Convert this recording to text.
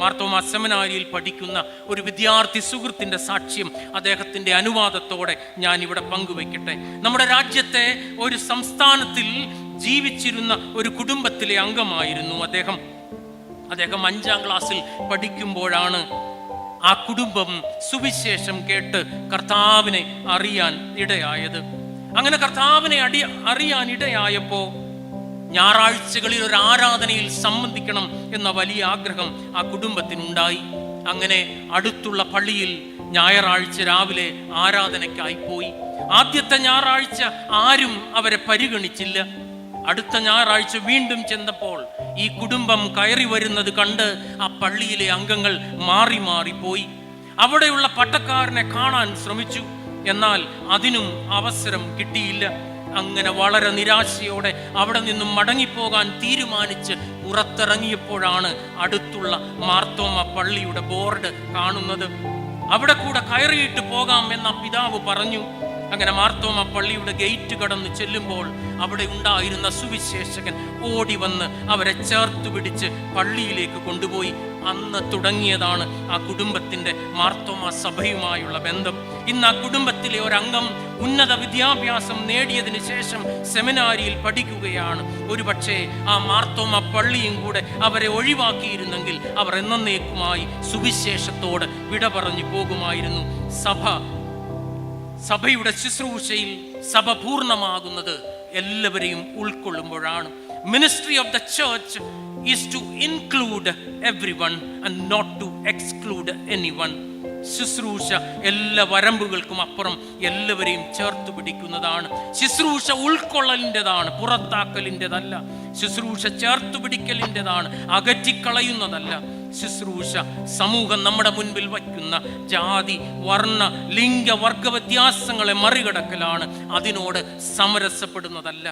മാർത്തോമാ സെമിനാരിയിൽ പഠിക്കുന്ന ഒരു വിദ്യാർത്ഥി സുഹൃത്തിൻ്റെ സാക്ഷ്യം അദ്ദേഹത്തിൻ്റെ അനുവാദത്തോടെ ഞാൻ ഇവിടെ പങ്കുവയ്ക്കട്ടെ. നമ്മുടെ രാജ്യത്തെ ഒരു സംസ്ഥാനത്തിൽ ജീവിച്ചിരുന്ന ഒരു കുടുംബത്തിലെ അംഗമായിരുന്നു അദ്ദേഹം. 5ാം ക്ലാസ്സിൽ പഠിക്കുമ്പോഴാണ് ആ കുടുംബം സുവിശേഷം കേട്ട് കർത്താവിനെ അറിയാൻ ഇടയായത്. അങ്ങനെ കർത്താവിനെ അറിയാൻ ഇടയായപ്പോൾ ഞായറാഴ്ചകളിൽ ഒരു ആരാധനയിൽ സംബന്ധിക്കണം എന്ന വലിയ ആഗ്രഹം ആ കുടുംബത്തിനുണ്ടായി. അങ്ങനെ അടുത്തുള്ള പള്ളിയിൽ ഞായറാഴ്ച രാവിലെ ആരാധനയ്ക്കായി പോയി. ആദ്യത്തെ ഞായറാഴ്ച ആരും അവരെ പരിഗണിച്ചില്ല. അടുത്ത ഞായറാഴ്ച വീണ്ടും ചെന്നപ്പോൾ ഈ കുടുംബം കയറി വരുന്നത് കണ്ട് ആ പള്ളിയിലെ അംഗങ്ങൾ മാറി മാറി പോയി. അവിടെയുള്ള പട്ടക്കാരനെ കാണാൻ ശ്രമിച്ചു, എന്നാൽ അതിനും അവസരം കിട്ടിയില്ല. അങ്ങനെ വളരെ നിരാശയോടെ അവിടെ നിന്നും മടങ്ങിപ്പോകാൻ തീരുമാനിച്ച് പുറത്തിറങ്ങിയപ്പോഴാണ് അടുത്തുള്ള മാർത്തോമ പള്ളിയുടെ ബോർഡ് കാണുന്നത്. അവിടെ കൂടെ കയറിയിട്ട് പോകാം എന്ന പിതാവ് പറഞ്ഞു. അങ്ങനെ മാർത്തോമ പള്ളിയുടെ ഗേറ്റ് കടന്ന് ചെല്ലുമ്പോൾ അവിടെ ഉണ്ടായിരുന്ന സുവിശേഷകൻ ഓടി വന്ന് അവരെ ചേർത്ത് പിടിച്ച് പള്ളിയിലേക്ക് കൊണ്ടുപോയി. അന്ന് തുടങ്ങിയതാണ് ആ കുടുംബത്തിൻ്റെ മാർത്തോമ സഭയുമായുള്ള ബന്ധം. ഇന്ന് ആ കുടുംബത്തിലെ ഒരംഗം ഉന്നത വിദ്യാഭ്യാസം നേടിയതിന് ശേഷം സെമിനാരിയിൽ പഠിക്കുകയാണ്. ഒരുപക്ഷെ ആ മാർത്തോമ പള്ളിയും കൂടെ അവരെ ഒഴിവാക്കിയിരുന്നെങ്കിൽ അവർ എന്നേക്കുമായി സുവിശേഷത്തോട് വിട പറഞ്ഞു പോകുമായിരുന്നു. സഭയുടെ ശുശ്രൂഷയിൽ സഭ പൂർണ്ണമാകുന്നത് എല്ലാവരെയും ഉൾക്കൊള്ളുമ്പോഴാണ്. Ministry of the church is to include everyone and not to exclude anyone. ശുശ്രൂഷ എല്ലാ വരമ്പുകൾക്കും അപ്പുറം എല്ലാവരെയും ചേർത്ത് പിടിക്കുന്നതാണ്. ശുശ്രൂഷ ഉൾക്കൊള്ളലിൻ്റെതാണ്, പുറത്താക്കലിൻ്റെതല്ല. ശുശ്രൂഷ ചേർത്ത് പിടിക്കലിൻ്റെതാണ്, അകറ്റിക്കളയുന്നതല്ല. ശുശ്രൂഷ സമൂഹം നമ്മുടെ മുൻപിൽ വയ്ക്കുന്ന ജാതി, വർണ്ണ, ലിംഗ, വർഗ വ്യത്യാസങ്ങളെ മറികടക്കലാണ്, അതിനോട് സമരസപ്പെടുന്നതല്ല.